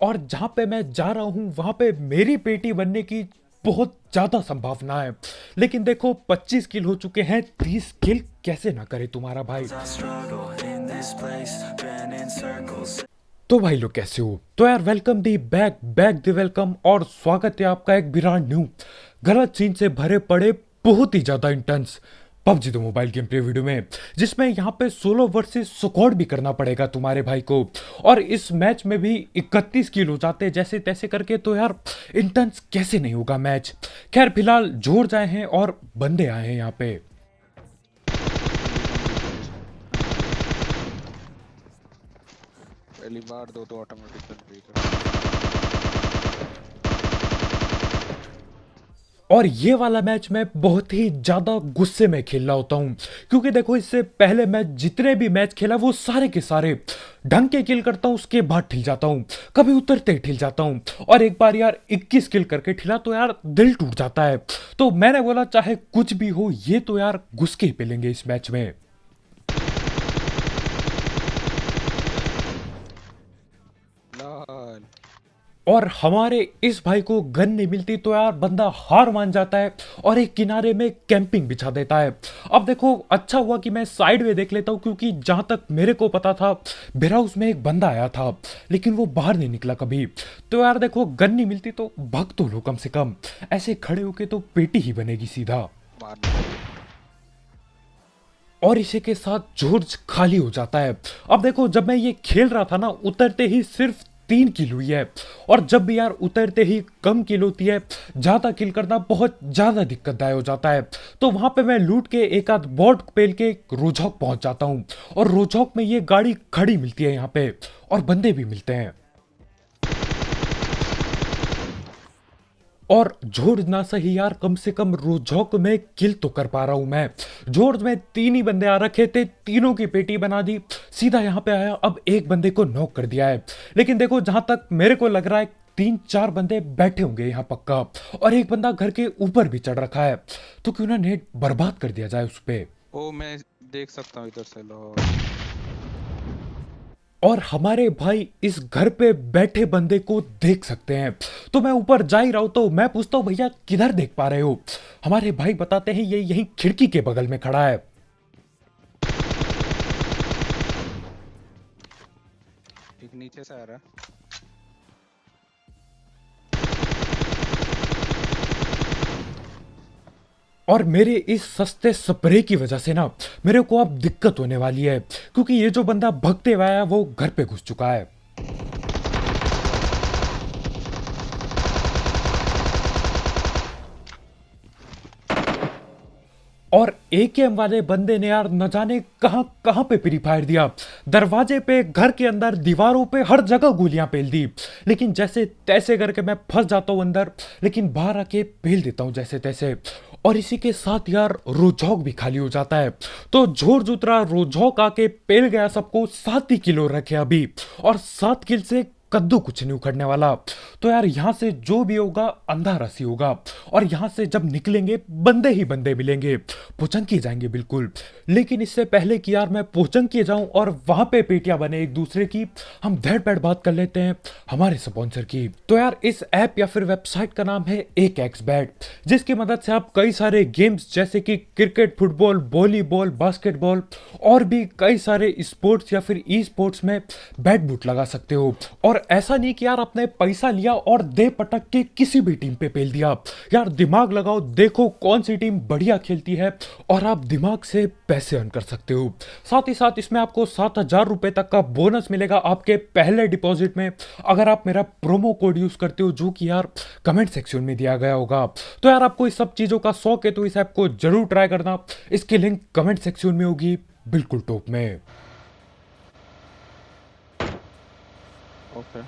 और जहाँ पे मैं जा रहा हूँ वहाँ पे मेरी पेटी बनने की बहुत ज़्यादा संभावना है। लेकिन देखो 25 किल हो चुके हैं, 30 किल कैसे ना करे तुम्हारा भाई। तो भाई लोग कैसे हो? तो यार welcome the back back the welcome, और स्वागत है आपका एक ब्रांड न्यू गलत सीन से भरे पड़े बहुत ही ज्यादा intense PUBG the mobile game play video में, जिसमें यहाँ पे सोलो वर्सेस स्क्वाड भी करना पड़ेगा तुम्हारे भाई को। और इस मैच में भी 31 किल हो जाते हैं जैसे तैसे करके, तो यार इंटेंस कैसे नहीं होगा मैच। खैर फिलहाल जोर आए हैं और बंदे आए हैं यहाँ पे। पहली बार दो तो ऑटोमेटिक कर देगा। और ये वाला मैच मैं बहुत ही ज़्यादा गुस्से में खेल रहा होता हूँ, क्योंकि देखो इससे पहले मैं जितने भी मैच खेला वो सारे के सारे ढंग के किल करता हूँ, उसके बाद ठिल जाता हूँ, कभी उतरते ही ठिल जाता हूँ। और एक बार यार 21 किल करके ठिला तो यार दिल टूट जाता है। तो मैंने बोला चाहे कुछ भी हो, ये तो यार घुस के ही पेलेंगे इस मैच में। लाल और हमारे इस भाई को गन नहीं मिलती तो यार बंदा हार मान जाता है और एक किनारे में कैंपिंग बिछा देता है। अब देखो अच्छा हुआ कि मैं साइड में देख लेता हूँ, क्योंकि जहां तक मेरे को पता था बेर हाउस में एक बंदा आया था, लेकिन वो बाहर नहीं निकला कभी। तो यार देखो गन नहीं मिलती तो भग तो लो कम से कम, ऐसे खड़े होके तो पेटी ही बनेगी सीधा। मारना और इसी के साथ जॉर्ज खाली हो जाता है। अब देखो जब मैं ये खेल रहा था ना, उतरते ही सिर्फ 3 किल हुई है। और जब भी यार उतरते ही कम किल होती है, ज्यादा किल करना बहुत ज्यादा दिक्कतदायक हो जाता है। तो वहां पे मैं लूट के एक आध बॉट पेल के रोजॉक पहुंच जाता हूं, और रोजॉक में ये गाड़ी खड़ी मिलती है यहाँ पे, और बंदे भी मिलते हैं। और जॉर्ज ना सही यार, कम से कम रोजॉक में किल तो कर पा रहा हूं मैं। जॉर्ज में 3 ही बंदे आ रखे थे, तीनों की पेटी बना दी, सीधा यहां पे आया, अब एक बंदे को नॉक कर दिया है। लेकिन देखो जहां तक मेरे को लग रहा है 3-4 बंदे बैठे होंगे यहाँ पक्का, और एक बंदा घर के ऊपर भी चढ़ रखा है। तो क्यों ना नेट बर्बाद कर दिया जाए उस पे। ओ मैं देख सकता हूँ इधर से। लो और हमारे भाई इस घर पे बैठे बंदे को देख सकते हैं। तो मैं ऊपर जा ही रहा हूं, तो मैं पूछता हूं भैया किधर देख पा रहे हो? हमारे भाई बताते हैं ये यहीं खिड़की के बगल में खड़ा है। एक नीचे से आ रहा है। और मेरे इस सस्ते स्प्रे की वजह से ना मेरे को अब दिक्कत होने वाली है, क्योंकि ये जो बंदा भगते हुए आया वो घर पे घुस चुका है। और एकेएम वाले बंदे ने यार न जाने कहां कहां पे फ्री फायर दिया, दरवाजे पे, घर के अंदर, दीवारों पे, हर जगह गोलियां पेल दी। लेकिन जैसे तैसे करके मैं फंस जाता हूं अंदर, लेकिन बाहर आके पेल देता हूं जैसे तैसे। और इसी के साथ यार रोजॉक भी खाली हो जाता है। तो जोर जुतरा रोजॉक आके पेल गया सबको, 7 ही किलो रखे अभी, और 7 किल से कद्दू कुछ नहीं उखड़ने वाला। तो यार यहां से जो भी होगा अंधा रसी होगा, और यहां से जब निकलेंगे बंदे ही बंदे मिलेंगे, पोचंकी जाएंगे बिल्कुल। लेकिन इससे पहले कि यार मैं पोचंकी जाऊं और वहां पे पेटियां बने एक दूसरे की, हम धैड़ पैड़ बात कर लेते हैं हमारे स्पॉन्सर की। तो यार इस ऐप या फिर वेबसाइट का नाम है एक एक्स बैट, जिसकी मदद से आप कई सारे गेम्स जैसे कि क्रिकेट, फुटबॉल, वॉलीबॉल, बास्केटबॉल और भी कई सारे स्पोर्ट्स या फिर ई स्पोर्ट्स में बैट बूट लगा सकते हो। और ऐसा नहीं कि यार आपने पैसा लिया और दे पटक के किसी भी टीम पे पेल दिया। यार दिमाग लगाओ, देखो कौन सी टीम बढ़िया खेलती है, और आप दिमाग से पैसे अर्न कर सकते हो। साथ ही साथ इसमें आपको 7,000 रुपए तक का बोनस मिलेगा आपके पहले डिपॉजिट में, अगर आप मेरा प्रोमो कोड यूज करते हो, जो कि यार कमेंट सेक्शन में दिया गया होगा। तो यार आपको इस सब चीजों का शौक है तो इस ऐप को जरूर ट्राई करना, इसकी लिंक कमेंट सेक्शन में होगी बिल्कुल टॉप में। ओके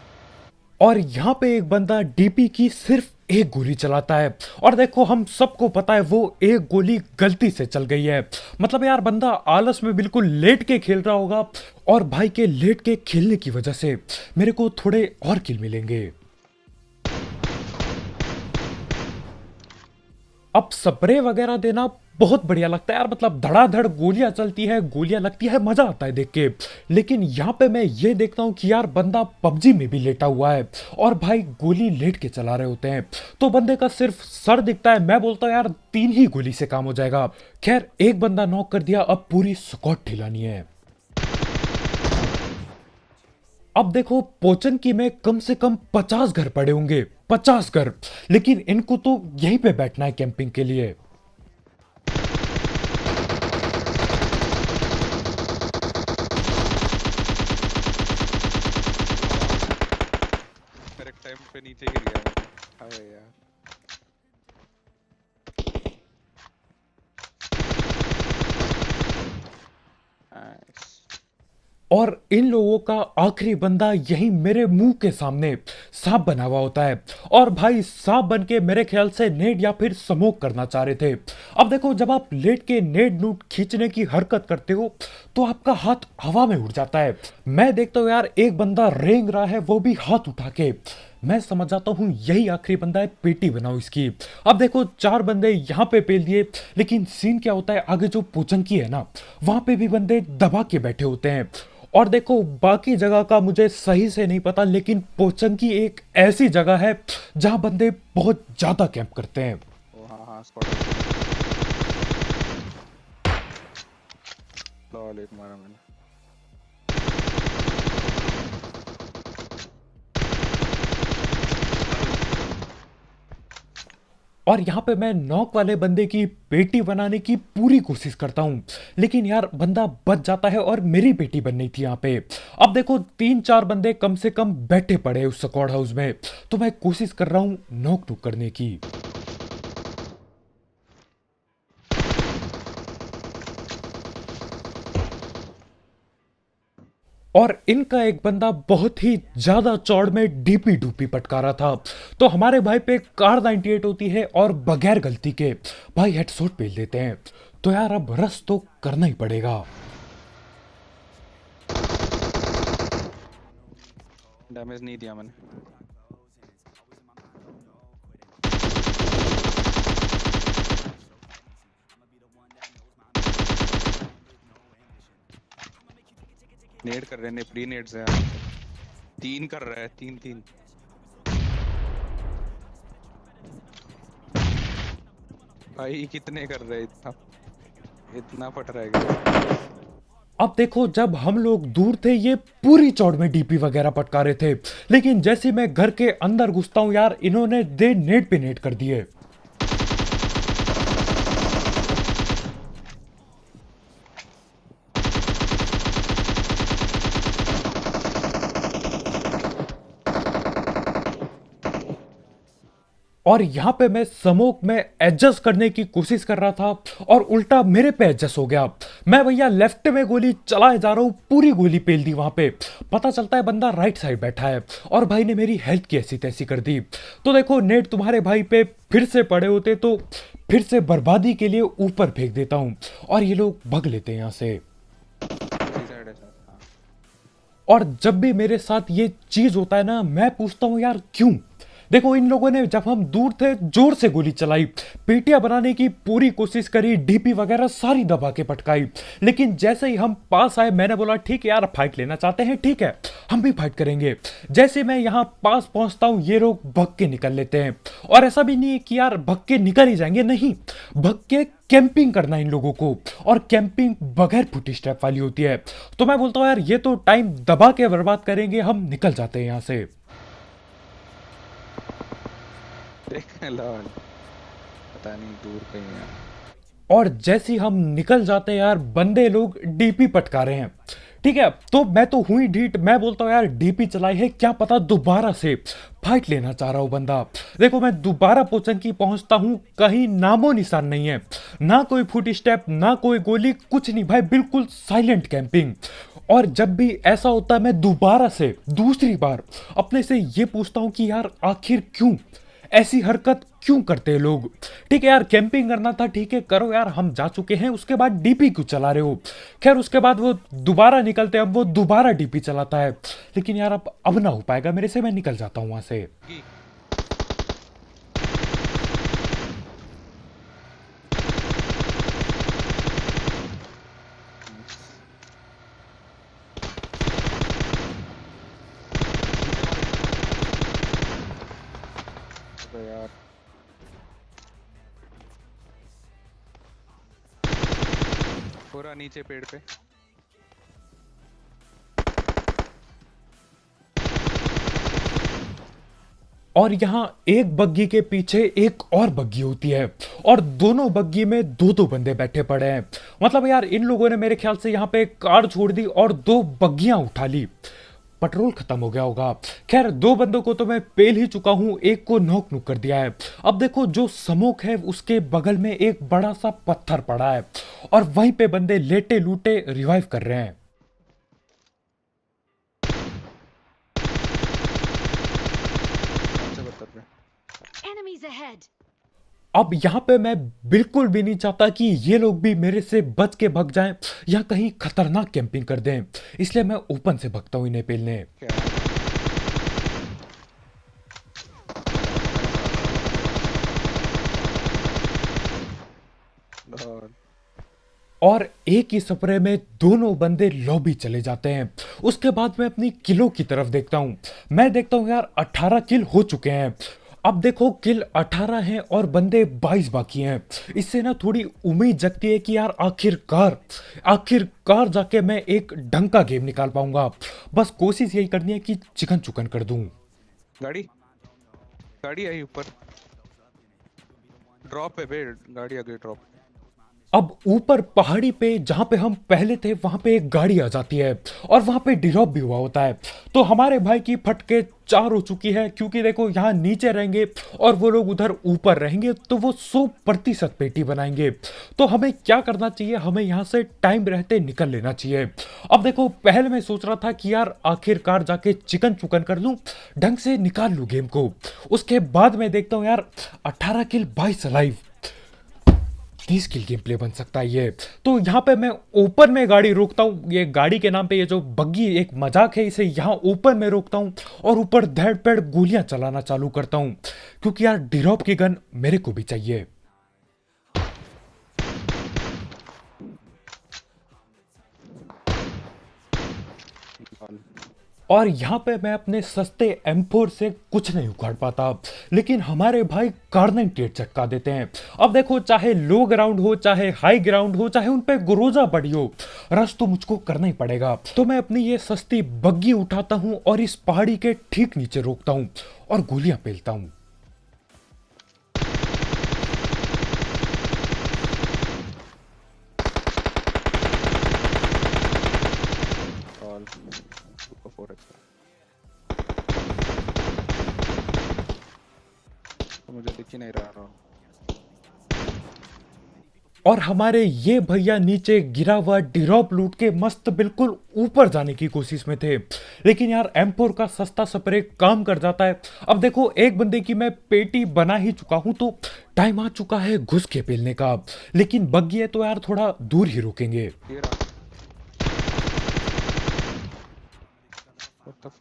और यहाँ पे एक बंदा डीपी की सिर्फ एक गोली चलाता है, और देखो हम सबको पता है वो एक गोली गलती से चल गई है। मतलब यार बंदा आलस में बिल्कुल लेट के खेल रहा होगा, और भाई के लेट के खेलने की वजह से मेरे को थोड़े और किल मिलेंगे। अब स्प्रे वगैरह देना बहुत बढ़िया लगता है यार, मतलब धड़ाधड़ गोलियां चलती है, गोलियां लगती है, मजा आता है देख के। लेकिन यहाँ पे मैं ये देखता हूँ कि यार बंदा पबजी में भी लेटा हुआ है और भाई गोली लेट के चला रहे होते हैं, तो बंदे का सिर्फ सर दिखता है। मैं बोलता हूँ यार 3 ही गोली से काम हो जाएगा। खैर एक बंदा नॉक कर दिया, अब पूरी स्क्वाड ठिलानी है। अब देखो पोचनकी में कम से कम 50 घर पड़े होंगे, 50 घर, लेकिन इनको तो यहीं पे बैठना है कैंपिंग के लिए। करेक्ट टाइम पे नीचे गिर गया मैं। अरे यार नाइस। और इन लोगों का आखिरी बंदा यही मेरे मुंह के सामने सांप बना हुआ होता है, और भाई सांप बन के मेरे ख्याल से नेड या फिर स्मोक करना चाह रहे थे। अब देखो जब आप लेट के नेड नूट खींचने की हरकत करते हो तो आपका हाथ हवा में उड़ जाता है। मैं देखता हूँ यार एक बंदा रेंग रहा है, वो भी हाथ उठा के। मैं समझ जाता हूँ यही आखिरी बंदा है, पेटी बनाओ इसकी। अब देखो 4 बंदे यहाँ पे पेल दिए, लेकिन सीन क्या होता है आगे जो पोचंकी है ना, वहां पे भी बंदे दबा के बैठे होते हैं। और देखो बाकी जगह का मुझे सही से नहीं पता, लेकिन पोचंकी एक ऐसी जगह है जहां बंदे बहुत ज्यादा कैंप करते हैं। ओ हाँ हाँ स्पॉट। लॉल एक मारा मैंने। और यहाँ पे मैं नॉक वाले बंदे की पेटी बनाने की पूरी कोशिश करता हूँ, लेकिन यार बंदा बच जाता है और मेरी पेटी बननी थी यहाँ पे। अब देखो 3-4 बंदे कम से कम बैठे पड़े हैं उस स्क्वाड हाउस में, तो मैं कोशिश कर रहा हूँ नॉक टू करने की। और इनका एक बंदा बहुत ही ज्यादा चौड़ में डीपी डूपी पटका रहा था, तो हमारे भाई पे कार 98 होती है और बगैर गलती के भाई हेडशॉट पेल देते हैं। तो यार अब रस तो करना ही पड़ेगा। डैमेज नहीं दिया मैंने। नेड कर रहे हैं, प्री नेड्स है। 3 कर रहा है, 3-3। भाई कितने कर रहे हैं, इतना इतना पट रहेगा। अब देखो जब हम लोग दूर थे ये पूरी चौड़ में डीपी वगैरह पटका रहे थे, लेकिन जैसे मैं घर के अंदर घुसता हूं यार इन्होंने दे नेट पे नेट कर दिए। और यहाँ पे मैं स्मोक में एडजस्ट करने की कोशिश कर रहा था और उल्टा मेरे पे एडजस्ट हो गया। मैं भैया लेफ्ट में गोली चलाए जा रहा हूँ, पूरी गोली पेल दी वहां पे। पता चलता है बंदा राइट साइड बैठा है और भाई ने मेरी हेल्थ की ऐसी तैसी कर दी। तो देखो नेट तुम्हारे भाई पे फिर से पड़े होते तो फिर से बर्बादी के लिए ऊपर फेंक देता हूँ और ये लोग भग लेते हैं यहाँ से। इसी साइड है सर। हाँ। और जब भी मेरे साथ ये चीज होता है ना मैं पूछता हूँ यार क्यों। देखो इन लोगों ने जब हम दूर थे जोर से गोली चलाई, पेटियां बनाने की पूरी कोशिश करी, डीपी वगैरह सारी दबा के पटकाई, लेकिन जैसे ही हम पास आए मैंने बोला ठीक है यार फाइट लेना चाहते हैं, ठीक है हम भी फाइट करेंगे। जैसे मैं यहाँ पास पहुंचता हूँ ये लोग भग के निकल लेते हैं। और ऐसा भी नहीं है कि यार भग के निकल ही जाएंगे, नहीं, भग के कैंपिंग करना इन लोगों को, और कैंपिंग बगैर फुटी स्टेप वाली होती है। तो मैं बोलता हूँ यार ये तो टाइम दबा के बर्बाद करेंगे, हम निकल जाते हैं यहाँ से। देख लॉल, पता नहीं दूर कहीं है। और जैसे ही हम निकल जाते हैं यार बंदे लोग डीपी पटका रहे हैं, ठीक है। तो मैं तो हुई ढीठ, मैं बोलता हूँ यार डीपी चलाई है क्या पता दोबारा से फाइट लेना चाह रहा हूँ बंदा। देखो मैं दोबारा पोचंकी पहुंचता हूँ, कहीं नामो निशान नहीं है, ना कोई फुट स्टेप ना कोई गोली, कुछ नहीं भाई, बिल्कुल साइलेंट कैंपिंग। और जब भी ऐसा होता है मैं दोबारा से दूसरी बार अपने से ये पूछता हूँ कि यार आखिर क्यों ऐसी हरकत क्यों करते हैं लोग। ठीक है यार कैंपिंग करना था, ठीक है करो यार, हम जा चुके हैं, उसके बाद डीपी क्यों चला रहे हो। खैर उसके बाद वो दोबारा निकलते हैं, अब वो दोबारा डीपी चलाता है, लेकिन यार अब ना हो पाएगा मेरे से, मैं निकल जाता हूं वहां से। रहा नीचे पेड़ पे। और यहाँ एक बग्गी के पीछे एक और बग्गी होती है और दोनों बग्गी में दो दो बंदे बैठे पड़े हैं। मतलब यार इन लोगों ने मेरे ख्याल से यहाँ पे एक कार छोड़ दी और दो बग्गियां उठा ली। पेट्रोल खत्म हो गया होगा। खैर दो बंदों को तो मैं पेल ही चुका हूं, एक को नॉक नुक कर दिया है। अब देखो जो स्मोक है उसके बगल में एक बड़ा सा पत्थर पड़ा है और वहीं पे बंदे लेटे लूटे रिवाइव कर रहे हैं। कौन से पत्थर पे? Enemies ahead! अब यहाँ पे मैं बिल्कुल भी नहीं चाहता कि ये लोग भी मेरे से बच के भग जाएं या कहीं खतरनाक कैंपिंग कर दें, इसलिए मैं ओपन से भगता हूं इन्हें पेलने। क्या? लॉल। और एक ही स्प्रे में दोनों बंदे लॉबी चले जाते हैं। उसके बाद मैं अपनी किलो की तरफ देखता हूं। मैं देखता हूं यार 18 किल हो चुके हैं। अब देखो किल 18 हैं और बंदे 22 बाकी हैं। इससे ना थोड़ी उम्मीद जगती है कि यार आखिरकार जाके मैं एक ढंग का गेम निकाल पाऊंगा। बस कोशिश यही करनी है कि चिकन चुकन कर दूं। गाड़ी गाड़ी आई ऊपर। ड्रॉप पे गाड़ी आ गई ड्रॉप। अब ऊपर पहाड़ी पे जहां पे हम पहले थे वहां पे एक गाड़ी आ जाती है और वहां पे ड्रॉप भी हुआ होता है। तो हमारे भाई की फटके 4 हो चुकी है, क्योंकि देखो यहाँ नीचे रहेंगे और वो लोग उधर ऊपर रहेंगे तो वो 100% पेटी बनाएंगे। तो हमें क्या करना चाहिए, हमें यहाँ से टाइम रहते निकल लेना चाहिए। अब देखो पहले मैं सोच रहा था कि यार आखिरकार जाके चिकन चुकन कर लूं, ढंग से निकाल लूं गेम को। उसके बाद मैं देखता हूँ यार 18 किल 22 लाइव, 30 किल गेम प्ले बन सकता है ये। तो यहाँ पे मैं ओपन में गाड़ी रोकता हूँ। ये गाड़ी के नाम पे ये जो बग्गी एक मजाक है, इसे यहाँ ओपन में रोकता हूँ और ऊपर धड़ पेड़ गोलियां चलाना चालू करता हूँ, क्योंकि यार ड्रॉप की गन मेरे को भी चाहिए। लॉल। और यहाँ पे मैं अपने सस्ते M4 से कुछ नहीं उखाड़ पाता, लेकिन हमारे भाई कार्नेट चटका देते हैं। अब देखो चाहे लो ग्राउंड हो चाहे हाई ग्राउंड हो चाहे उन पे गुरोजा पड़ी हो, रश तो मुझको करना ही पड़ेगा। तो मैं अपनी ये सस्ती बग्गी उठाता हूँ और इस पहाड़ी के ठीक नीचे रोकता हूँ और गोलियां पेलता हूँ। लॉल। Super 4x। तो मुझे दिख ही नहीं रहा लॉल। और हमारे ये भैया नीचे गिरा हुआ ड्रॉप लूट के मस्त बिल्कुल ऊपर जाने की कोशिश में थे, लेकिन यार M4 का सस्ता स्प्रे काम कर जाता है। अब देखो एक बंदे की मैं पेटी बना ही चुका हूं, तो टाइम आ चुका है घुस के पेलने का। लेकिन बग्गी है तो यार थोड़ा दूर ही रोकेंगे। ये रहा। What the f-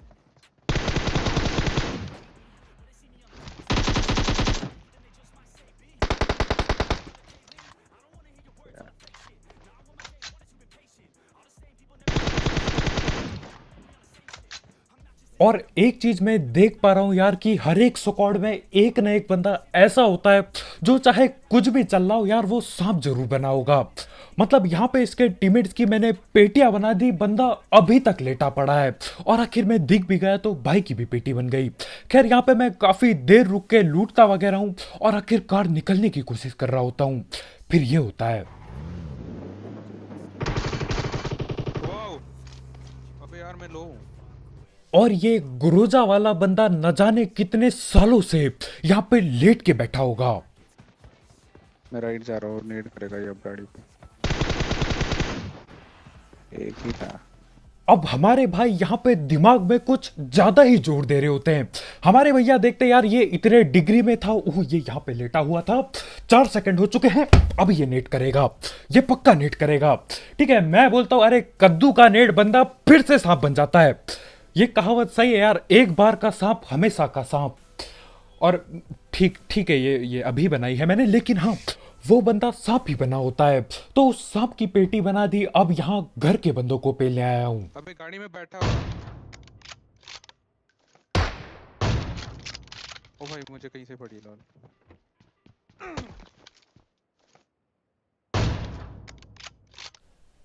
और एक चीज मैं देख पा रहा हूं यार कि हर एक स्क्वाड में एक ना एक बंदा ऐसा होता है जो चाहे कुछ भी चल रहा हो यार वो सांप जरूर बना होगा। मतलब यहाँ पे इसके टीममेट्स की मैंने पेटियां बना दी, बंदा अभी तक लेटा पड़ा है और आखिर में दिख भी गया तो भाई की भी पेटी बन गई। खैर यहाँ पे मैं काफी देर रुक के लूटता वगैरह हूँ और आखिरकार निकलने की कोशिश कर रहा होता हूँ, फिर ये होता है। वाओ। अबे यार मैं लो हूँ। और ये गुरोजा वाला बंदा न जाने कितने सालों से यहाँ पे लेट के बैठा होगा। मैं राइट जा रहा हूँ, नेड करेगा ये अब गाड़ी पे। एक ही था। अब हमारे भाई यहाँ पे दिमाग में कुछ ज्यादा ही जोर दे रहे होते हैं। हमारे भैया देखते यार ये इतने डिग्री में था, ओह ये यहाँ पे लेटा हुआ था, 4 सेकंड हो चुके हैं, अब ये नेट करेगा, ये पक्का नेट करेगा। ठीक है मैं बोलता हूँ अरे कद्दू का नेट बंदा फिर से सांप बन जाता है। ये कहावत सही है यार, एक बार का सांप हमेशा का सांप। और ठीक ठीक है ये अभी बनाई है मैंने, लेकिन हाँ वो बंदा सांप ही बना होता है। तो उस सांप की पेटी बना दी, अब यहाँ घर के बंदों को पेलने आया हूँ। अबे गाड़ी में बैठा हूँ। ओ भाई मुझे कहीं से पड़ी लॉल।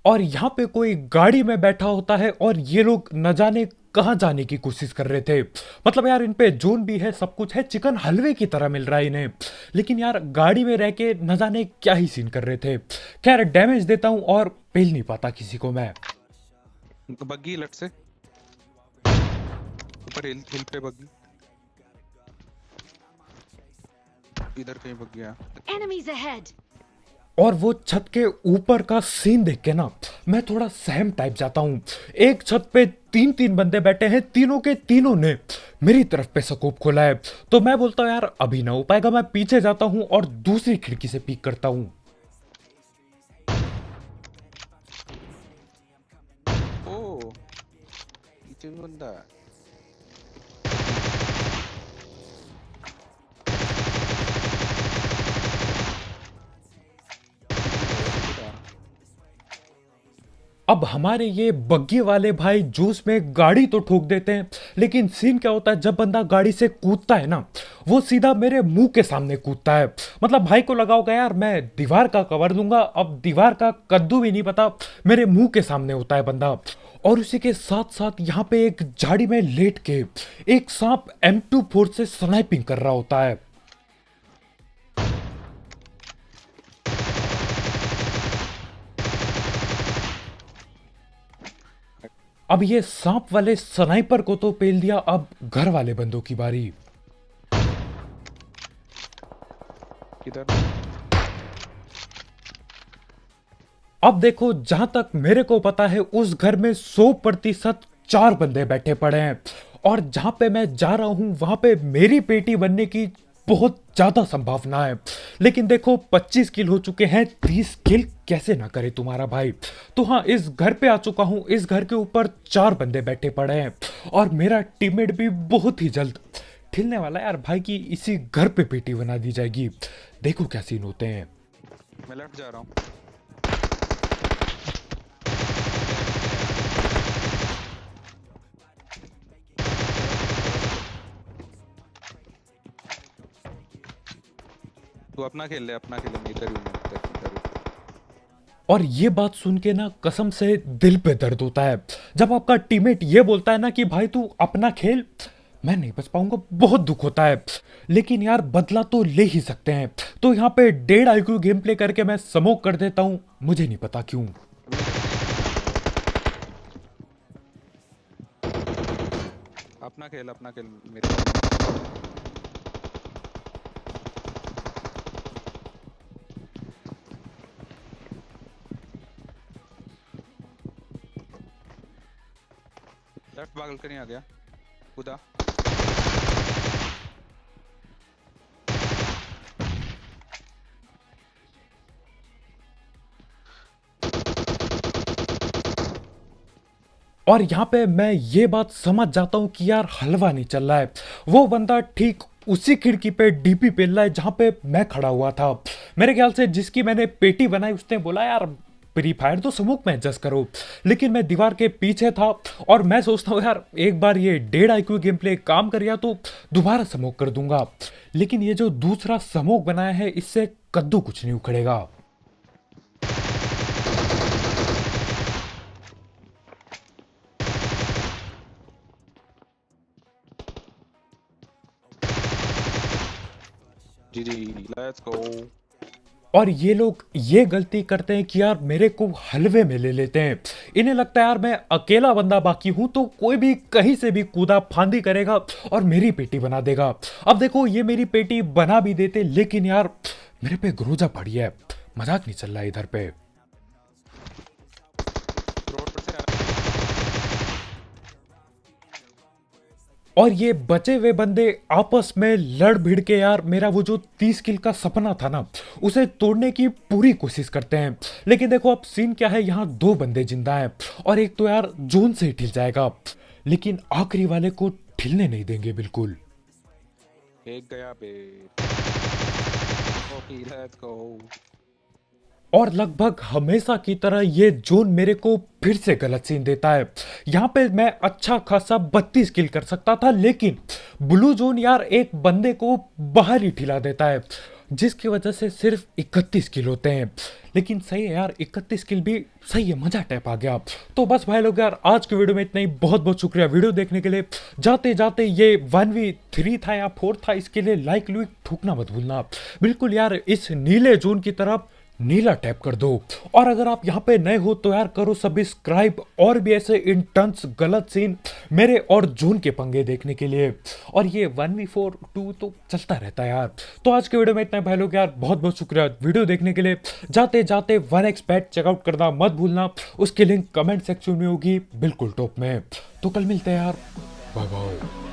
और यहाँ पे कोई गाड़ी में बैठा होता है और ये लोग न जाने कहाँ जाने की कोशिश कर रहे थे। मतलब यार इन पे जोन भी है, सब कुछ है, चिकन हलवे की तरह मिल रहा है इन्हें, लेकिन यार गाड़ी में रह के न जाने क्या ही सीन कर रहे थे। खैर डैमेज देता हूँ और पेल नहीं पाता किसी को मैं। बग्गी लट से ऊपर हिल हिल पे बग्गी, इधर कहीं बग्गी है। Enemies ahead! और वो छत के ऊपर का सीन देख के ना मैं थोड़ा सहम टाइप जाता हूँ। एक छत पे तीन तीन बंदे बैठे हैं, तीनों के तीनों ने मेरी तरफ पे स्कोप खोला है। तो मैं बोलता हूँ यार अभी ना हो पाएगा, मैं पीछे जाता हूँ और दूसरी खिड़की से पीक करता हूँ। ओ पीछे भी बंदा है। अब हमारे ये बग्गी वाले भाई जूस में गाड़ी तो ठोक देते हैं, लेकिन सीन क्या होता है जब बंदा गाड़ी से कूदता है ना, वो सीधा मेरे मुंह के सामने कूदता है। मतलब भाई को लगा होगा यार मैं दीवार का कवर दूंगा, अब दीवार का कद्दू भी नहीं पता, मेरे मुंह के सामने होता है बंदा। और उसी के साथ साथ यहाँ पे एक झाड़ी में लेट के एक सांप M24 से स्नाइपिंग कर रहा होता है। अब ये सांप वाले स्नाइपर को तो पेल दिया, अब घर वाले बंदों की बारी। किधर? अब देखो जहां तक मेरे को पता है उस घर में 100% 4 बंदे बैठे पड़े हैं, और जहां पे मैं जा रहा हूं वहां पे मेरी पेटी बनने की बहुत ज्यादा संभावना है। लेकिन देखो 25 किल हो चुके हैं, 30 किल कैसे ना करे तुम्हारा भाई। तो हाँ, इस घर पे आ चुका हूं, इस घर के ऊपर 4 बंदे बैठे पड़े हैं और मेरा टीममेट भी बहुत ही जल्द ठिलने वाला है यार भाई की इसी घर पे पेटी बना दी जाएगी। देखो क्या सीन होते हैं। मैं लेफ्ट जा रहा हूँ। तू अपना खेल ले, अपना खेल ले, मैं इधर ही हूँ, इधर ही। और ये बात सुन के ना कसम से दिल पे दर्द होता है जब आपका टीममेट ये बोलता है ना कि भाई तू अपना खेल, मैं नहीं बच पाऊंगा, बहुत दुख होता है। लेकिन यार बदला तो ले ही सकते हैं। तो यहाँ पे 1.5 IQ गेम प्ले करके मैं स्मोक कर देता हूँ, मुझे नहीं पता क्यों। अपना खेल मेरे। लेफ्ट बागल के नहीं आ गया, कूदा। और यहाँ पे मैं ये बात समझ जाता हूँ कि यार हलवा नहीं चल रहा है। वो बंदा ठीक उसी खिड़की पे डीपी पेल रहा है जहाँ पे मैं खड़ा हुआ था। मेरे ख्याल से जिसकी मैंने पेटी बनाई उसने बोला यार फ्री फायर तो स्मोक में एडजस्ट करो, लेकिन मैं दीवार के पीछे था और मैं सोचता हूँ यार एक बार ये 1.5 IQ गेम प्ले काम कर गया तो दोबारा स्मोक कर दूंगा। लेकिन ये जो दूसरा स्मोक बनाया है इससे कद्दू कुछ नहीं उखड़ेगा। जी जी, लेट्स गो। और ये लोग ये गलती करते हैं कि यार मेरे को हलवे में ले लेते हैं। इन्हें लगता है यार मैं अकेला बंदा बाकी हूं तो कोई भी कहीं से भी कूदा फांदी करेगा और मेरी पेटी बना देगा। अब देखो ये मेरी पेटी बना भी देते, लेकिन यार मेरे पे ग्रोजा पड़ी है, मजाक नहीं चल रहा है इधर पे। रोड पर से आ रहा और ये बचे हुए बंदे आपस में लड़ भिड़ के यार मेरा वो जो 30 किल का सपना था ना उसे तोड़ने की पूरी कोशिश करते हैं। लेकिन देखो अब सीन क्या है, यहाँ 2 बंदे जिंदा हैं और एक तो यार जोन से ही ठिल जाएगा, लेकिन आखिरी वाले को ठिलने नहीं देंगे बिल्कुल। है। एक गया पे। Okay let's go. और लगभग हमेशा की तरह ये जोन मेरे को फिर से गलत सीन देता है। यहाँ पे मैं अच्छा खासा 32 किल कर सकता था, लेकिन ब्लू जोन यार एक बंदे को बाहर ही ठिला देता है। जिसकी वजह से सिर्फ 31 किल होते हैं। लेकिन सही है यार, 31 किल भी सही है, मजा टैप आ गया। तो बस भाई लोग यार, आज की वीडियो में इतना ही। बहुत बहुत शुक्रिया वीडियो देखने के लिए। जाते जाते ये 1v3 था या 4 था, इसके लिए लाइक लुइक ठोकना मत भूलना बिल्कुल यार। इस नीले जून की तरफ नीला टैप कर दो। और अगर आप यहाँ पे नए हो तो यार करो सब्सक्राइब, और भी ऐसे इंटेंस गलत सीन मेरे और जून के पंगे देखने के लिए। और ये 1v4 2 तो चलता रहता है यार। तो आज के वीडियो में इतना है भाई लोग यार, बहुत बहुत शुक्रिया वीडियो देखने के लिए। जाते जाते 1xbet चेकआउट करना मत भूलना, उसकी लिंक कमेंट सेक्शन में होगी बिल्कुल टॉप में। तो कल मिलते हैं यार, बाय बाय।